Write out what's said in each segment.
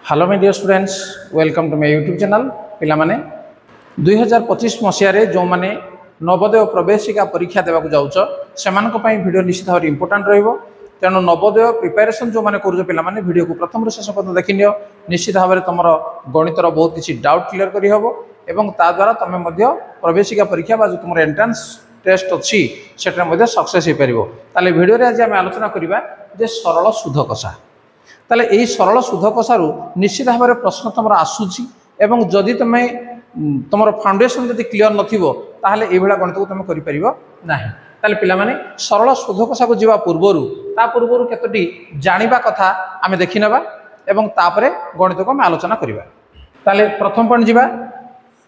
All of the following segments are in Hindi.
Hello my dear students, welcome to my YouTube channel. पिला माने 2025 मसीह जो माने नवोदय प्रवेशिका परीक्षा देवाक जाउछ सेमानक पई वीडियो निश्चित भाव इंपोर्टेंट रहइबो। तेणु नवोदय प्रिपरेशन जो माने करूछ पिला माने वीडियो को प्रथम शेष पर्यंत देखि नियो। निश्चित भाव तुम गणितर बहुत किसी डाउट क्लियर करि हबो एवं ता द्वारा तुम मध्य प्रवेशिका परीक्षा बा जो तुम एंट्रेंस टेस्ट अच्छी सेटा मध्य सक्सेस हो पारिबो। ताले वीडियो रे आज हम आलोचना करिबा जे सरल सुध कषा। ताले यही सरल सुध कषारू निश्चित भाव में प्रश्न तुम आसूची एवं जदि तुम तुम फाउंडेशन जब क्लीयर नथिबो ताहले ए भला गणित को तुम करि परिबो नाही। ताले पिला माने सरल सुध कषा को जीवा पूर्वरु केतोटी जानिबा कथा आमे देखि नबा एवं तापरे गणित को हम आलोचना करिबा। ताले प्रथम पॉइंट जीवा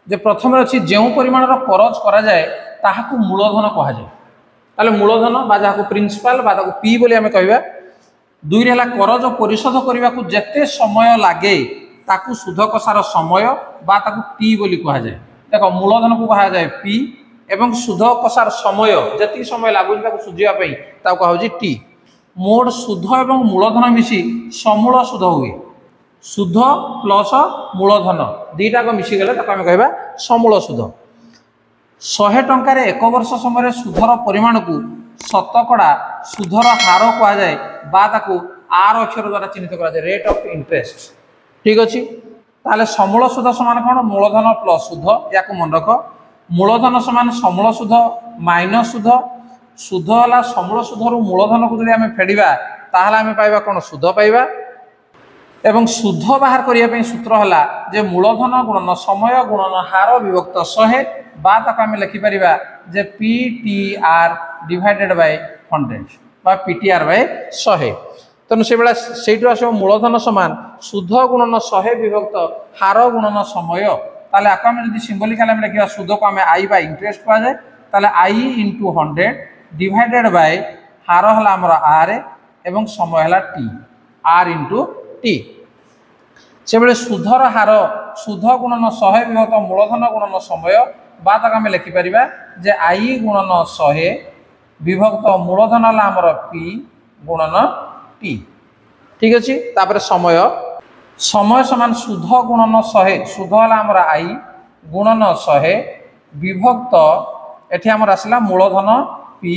जे प्रथम अछि जेउ परिमाण रो करज करा जाय ताहाकू मूलधन कहा जाय। ताले मूलधन बा जाहाकू प्रिंसिपल बा ताकू पी बोली आमे कहबा। दुई रे करज परिशोध करने को जेते समय लगे ताकू सुध कषार समय बा ताकू टी बोली कहा जाए। देखो मूलधन को कहा जाए पी एवं सुध कषार समय जति समय लगुच सुझा ताकू कहा टी। मोड सुध एवं मूलधन मिसी समूल सुध हुए। सुध प्लस मूलधन दीटाक मिसीगले आम कह समूल सुध। 100 टंकार एक वर्ष समय सुधर परिमाण को शतकड़ा सुधर हार कह जाए बा ताकू आर अक्षर द्वारा चिन्हित करा जाए रेट ऑफ इंटरेस्ट। ठीक अच्छे ताले समूल सुध समान कौन मूलधन प्लस सुध या मन रख। मूलधन समान समूल सुध माइनस सुध। सुध है समूल सुधर मूलधन को जब आम फेड़ा ताहले आम पाइबा कौन सुध पाइबा एवं सुध बाहर करने सूत्र है जे मूलधन गुणन समय गुणन हार विभक्त 100 बा ताकू आम लिखिपर जे P T R divided by 100 बा पीटीआर बाय 100। तेणु से बेला से मूलधन समान सुध गुणन 100 विभक्त हार गुणन समय। ताले आको आम जब सिंबलिकाली लिखा सुध को आम आई बा इंटरेस्ट कह जाए ताले आई इंटू 100 डिवाइडेड बाय हार है आमर आर एवं समय है टी आर इंटू टी। से बेले सुधर हार सुध गुणन 100 विभक्त मूलधन गुणन समय बा तक आम लिखिपर जे आई गुणन 100 विभक्त मूलधन है आमर पी गुणन टी। ठीक अच्छे तापर समय समय समान सुध गुणन 100 सुध है आमर आई गुणन 100 विभक्त एठी आमर आसला मूलधन पी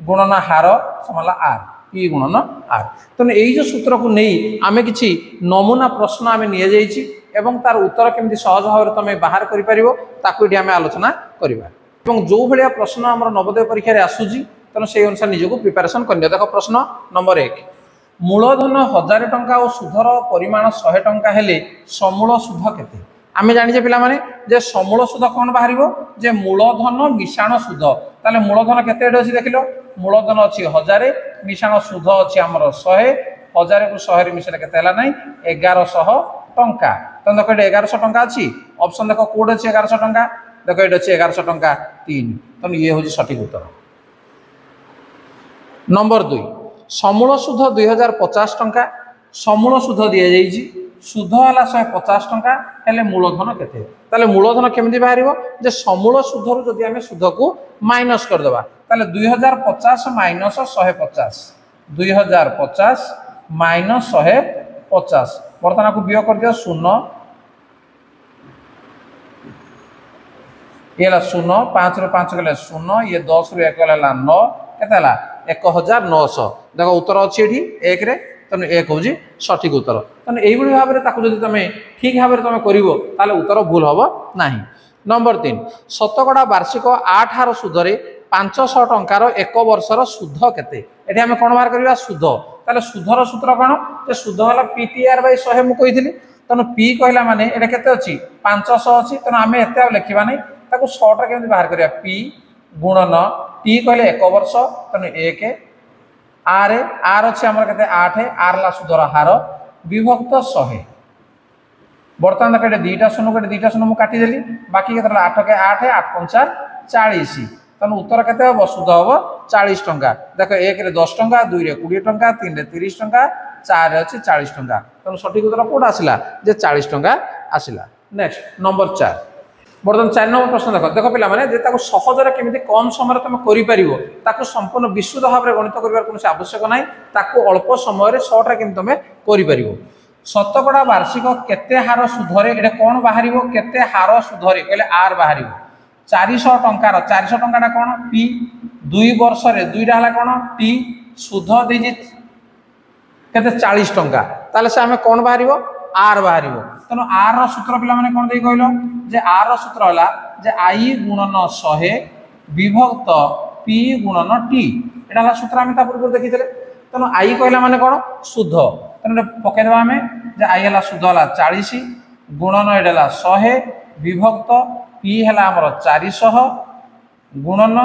गुणन हार समान आर पी गुणन आर। तेणु यही जो सूत्र को नहीं आम कि नमूना प्रश्न आम नि एवं तार उत्तर केमती सहज भाव में तुम बाहर कर आलोचना करवा। जो भाया प्रश्न आम नवोदय परीक्षा आसूची तेणु से अनुसार निजक प्रिपेरेसन कर। देख प्रश्न नंबर 1 मूलधन 1000 टंका और सुधर परिमाण 100 टंका हेले समूल सुध केते। आम जाने पिला माने जे समूल सुध कौन बाहर जे मूलधन मिशाण सुध। ताले मूलधन केते अच्छी देख लो मूलधन अच्छी 1000 मिशाण सुध अच्छी आमर 100 1000 को 100 मिशेले केते हला नै 1100 टंका। तो देख ये 1100 टंका अच्छी ऑप्शन देख कोड अच्छी 1100 टंका देख ये अच्छी 1100 टंका 3। तेणु ये हूँ सठिक उत्तर। नंबर 2 समूल सुध 2050 टंका समूल सुध दि जाइए सुध है 150 टंका हेले मूलधन केते। ताले मूलधन केमती बाहर जे समूल सुधर जदि आम सुध को माइनस करदे ताले 2050 माइनस 150 2050 माइनस 150 बर्तमान को वियोग कर दिया 0 ये 0 5 रु 5 गले 0 ये 10 रु 1 गला 9 केते 1900। देखो उत्तर अच्छी ये 1 रे तेणु 1 हूँ सठिक उत्तर। तेणु यही भाव में तुम ठीक भाव में तुम कर उत्तर भूल हम ना। नंबर 3 शतकड़ा वार्षिक 8 हार सुधरे 500 टंकार एक वर्षर सुध केते। ये आम कौन बाहर करवा सुध। ताले सुधर सूत्र कौन जे सुध है पीटीआर बाय 100 मुझे कही। तेणु पी कहला माने ये केते अच्छी 500 अच्छी तेणु आम एत लिखा नहीं ताको 100 टा केमती बाहर करवा पी गुणन टी कहले 1 वर्ष तेणु 1 आर आर अच्छे आम के 8 आर ला सुधर हार विभक्त 100 बर्तमान देख दुईटा शून्य कटे दुईटा शून्य मुझे काटिदेली बाकी के 8 के 8 8 5 40 तेणु उत्तर केते हम सुध हम 40 टंका। देख 1 रे 10 टंका 2 रे 20 टंका 3 रे 30 टंका 4 अच्छे 40 टंका। तेणु सठिक उत्तर कौट आसला जे 40 टंका आसला। नेक्स्ट नंबर 4 बर्तमान 4 नंबर प्रश्न देख देख पिला माने जे ताको सहजरे केमिति कम समय तुम करि परिबो ताको संपूर्ण विशुद्ध भाव में गणित करिवार कोनो आवश्यक नाही ताको अल्प समय रे शॉर्ट रे केमिति तुम करि परिबो। शतकड़ा वार्षिक केते हार सुधरे ये कौन बाहर केते हार सुधरे कहले आर बाहर 400 टंकार 400 टंका कौन पी 2 वर्ष रे दुईटा है कौन टी सुध देजी केते 40 टंका ताले से आमे कौन बाहर आर बाहर तेणु आर सूत्र पिला माने कौन दे कहलो जे आर सूत्र होला जे आई गुणन 100 विभक्त पी गुणन टी एटा होला सूत्र आमे ता पूर्व देखिथिले तेणु आई कहला माने कौन शुद्ध तेणु पकई देबा आमे जे आई हला शुद्ध हला 40 गुणन एटा हला 100 विभक्त पी हला हमर 400 गुणन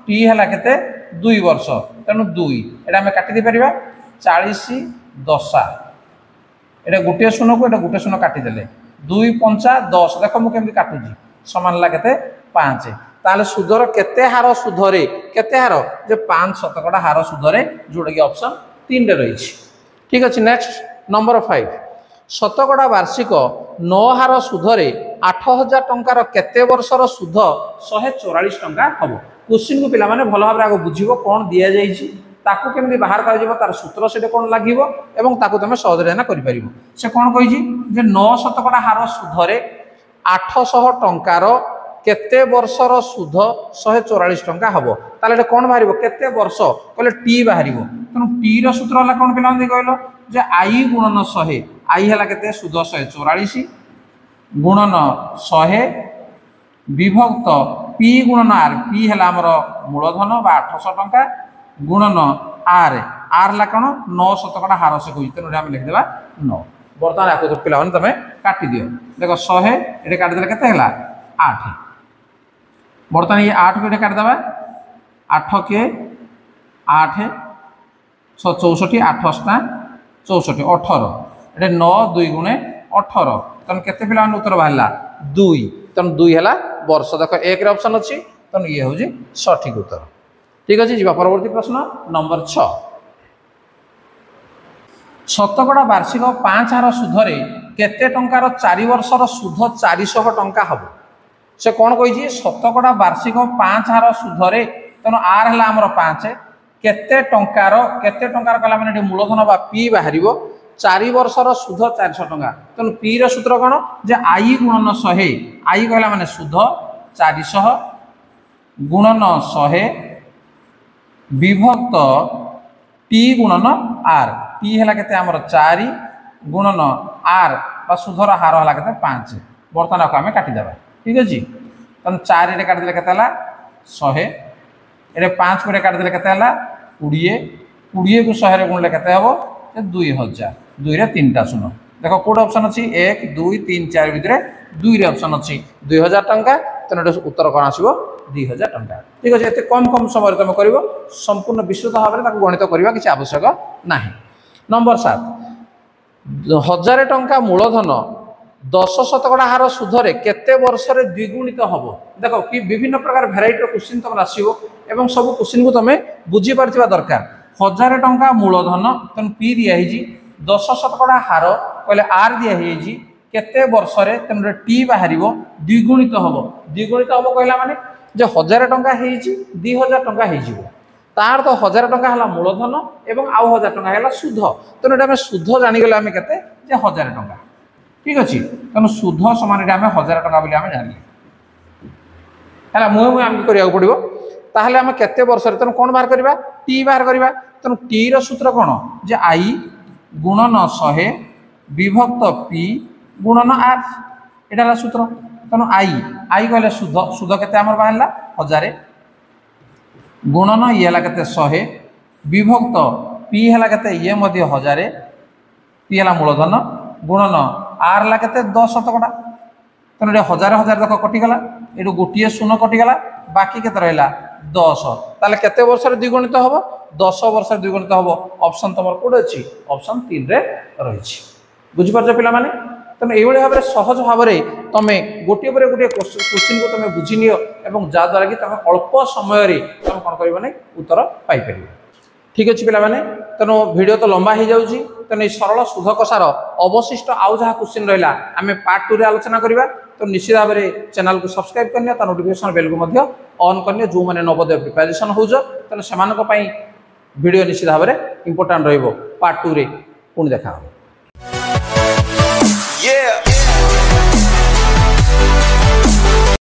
टी हला केते 2 वर्ष तेणु 2 एटा आमे काटि दे परिबा 40 10 एटा गोटे शून्य को एटा गोटे शून्य काटि देले 2 5 10 देखो मु केमि काटुजी समान ला केते 5 ताले सुधर केते हार सुधरे केते हार जे 5 शतकड़ा हार सुधरे जोड़ा कि ऑप्शन 3 रे रही ठीक अछि नेक्स्ट नंबर 5 शतकड़ा वार्षिक 9 हार सुधरे 8000 टंकार केते वर्षर सुध 144 टंका हबो क्वेश्चन को पिला माने भलो भाबरे आगो बुझिबो कोन दिया जाईछि ताकू केमि बाहर कर जिवो तार सूत्र सेटे कोन लागिवो एवं ताकू तमे सहज रे ना करि परिबो से कोन कहिछि जे 9 शतकड़ा हार सुधरे 800 टंकार केते वर्षर सुध 144 टंका हबो ताले कोन बाहरिबो केते वर्ष कहले टी बाहरिबो तनु टी रो सूत्र हला कोन पिला दे कहलो जे आई गुणन 100 आई हला केते सुध 144 गुणन 100 विभक्त पी गुणन आर पी हला हमर मूलधन बा 800 टंका गुणन आर आर ला कोन 9 शतकड़ा हार से कहि तनु हम लिख देबा 9 वर्तमान आको तो पिला तमे काटि दियो देखो 100 एटे काटि देले केते हला 8 बर्तमान ये 8 को काट देवा 8 के 8 164 8 64 18 एटे 9 2 गुणे 18 तन केते पिला उत्तर बाहरला 2 तन 2 हला वर्ष देखो 1 रे ऑप्शन अछि तन ये होजी सठिक उत्तर ठीक अछि जीवा परवर्ती प्रश्न नंबर 6 शतकड़ा वार्षिक 5 हार सुधरे केते टंकार 4 वर्षर सुध 400 टंका हबो से कौन कही शतकड़ा वार्षिक 5 हार सुधरे तेणु आर है आमर 5 केते टंकार कला माने मूलधन बा पी बाहर 4 वर्षर सुध 400 टंका तेणु पी रो सूत्र कौन जे आई गुणन 100 आई कहला माने सुध 400 गुणन 100 विभक्त टी गुणन आर टी है केते आमर 4 गुणन आर बा सुधर हार है केते 5 बर्तमान को आम काटिदेबा ठीक अछि तन 4 रे काट देले केते हला 100 एरे 5 को रे काट देले केते हला 20 20 को 100 रे गुणले केते हबो 2000 2 रे 3टा सुनो देखो कोड ऑप्शन अछि 1 2 3 4 भितरे 2 रे ऑप्शन अछि 2000 टंका तने उत्तर कोन आसीबो 2000 टंका ठीक अछि एते कम कम समय रे तमे करिवो संपूर्ण विस्तृत भाबरे ताको गणित करबा किछि आवश्यक नाही नंबर 7 1000 टंका मूलधन 10 शतकड़ा हार सुधरे केते वर्ष रे द्विगुणित हबो देखो कि विभिन्न प्रकार भेराइटी रो क्वेश्चन तम आसीबो एवं सब क्वेश्चन को तमे बुझी पारथिबा दरकार 1000 टंका मूलधन तन पी दिया हिजी 10 शतकड़ा हार कहले आर दिया हिजी केते वर्ष रे तमरे टी बाहरिबो द्विगुणित हबो कहला माने जे 1000 टंका हिजी 2000 टंका हिजिबो तार तो 1000 टंका हला मूलधन एवं आउ 1000 टंका हला सुध तने एटा हम सुध जानि गेले हम केते जे 1000 टंका ठीक अछि तनो सुध समान रे हम 1000 टंका बोली हम जानि हला मुहे हम करिया पड़िबो ताहले हम केते वर्ष रे तनो कोन बाहर करबा टी बाहर करबा तनो टी रो सूत्र कोन जे आई गुणन 100 विभक्त पी गुणन आर एटा ला सूत्र तनो आई कहले सुध केते हमर बाहरला 1000 गुणन ये हला केते 100 विभक्त पी हला केते ये मध्ये 1000 पी हला मूलधन गुणन आर ला केते 10 शतकड़ा तने 1000 देख कटि गला एडु गोटिए शून्य कटि गला बाकी केते रहला 10 ताले केते वर्ष रे द्विगुणित हबो 10 वर्ष रे द्विगुणित हबो ऑप्शन तमर कोड अछि ऑप्शन 3 रे रहिछि बुझि परछ पिला माने तमे एई भली भाबरे सहज भाबरे तमे गोटिए परे गोटिए क्वेश्चन को तमे बुझि नियो एवं जा द्वारा कि तमे अल्प समय रे तमे कोन करिवो नै उत्तर पाई परिबो ठीक अछि पिला माने तनो वीडियो तो लंबा हो जाउछि तने सरल सुध कसार अवशिष्ट आउ जहा क्वेश्चन रहला आमे पार्ट 2 रे आलोचना करिबा तो निश्चित भाबरे चैनल को सब्सक्राइब करनिया ता नोटिफिकेशन बेल को मध्य ऑन करनिया जो माने नवोदय प्रिपरेशन होज तने समान को पई वीडियो निश्चित भाबरे इंपोर्टेंट रहइबो पार्ट 2 रे पुन देखा हो। Yeah.